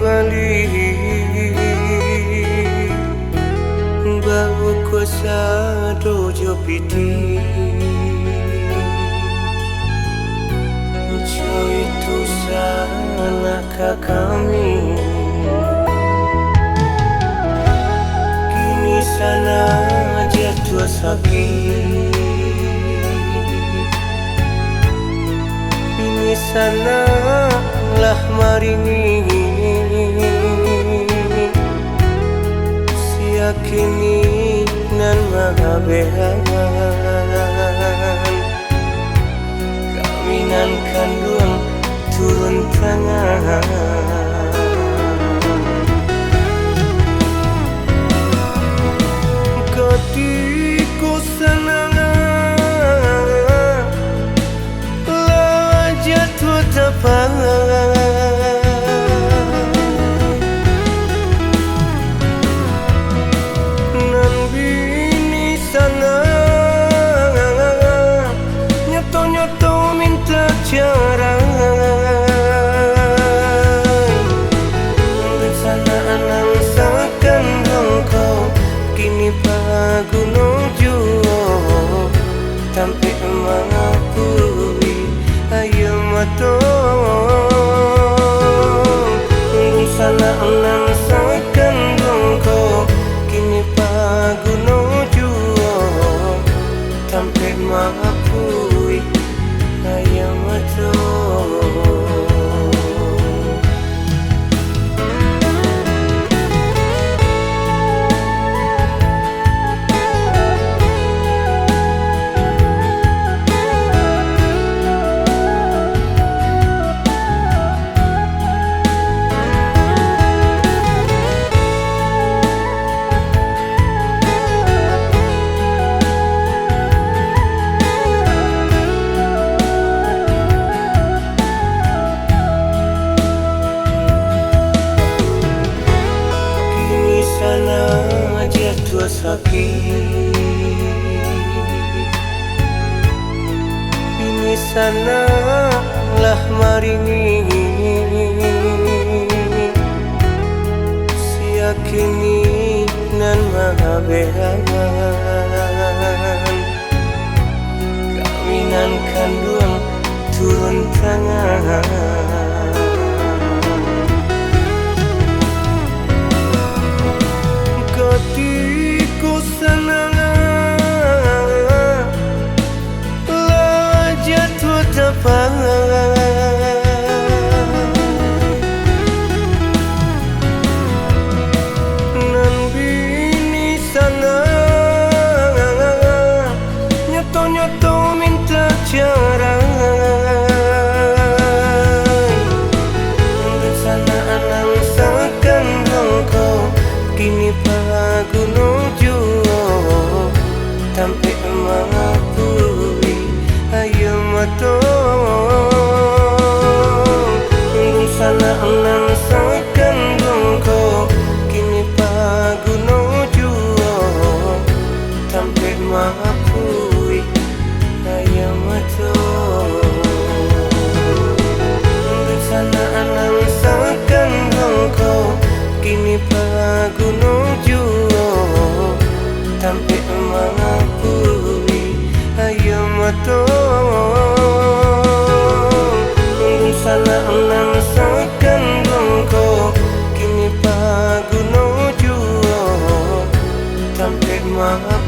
bali bau kuasa dojo piti itu sana kami kini sana jatuh sakit ini sana lah maringi siakini nan magabehan kaminan kandung turun tangan ketika senang lah jatuh tepat nan bini sana nyoto-nyoto minta cara gunung juo tampi mengakui ayo matong sana nang sakan dongko kini pa gunung juo tampi mengakui ayo matong jatuh sakit ini sana lah maringi siakini nan magabehan kaminan kandung turun tangan ketika senang lah jatuh tepat nan bini sana nyoto-nyoto minta cara dan sana anang sakan dongko kini pa gunung juo tampi mengakui ayo matong sana nang sakan dongko kini pa gunung juo tampi mengakui ayo matong sana nang sakan dongko kini pa gunung juo tampi mengakui ayo matong sana nang sakan dongko kini pa gunung juo tampi mengakui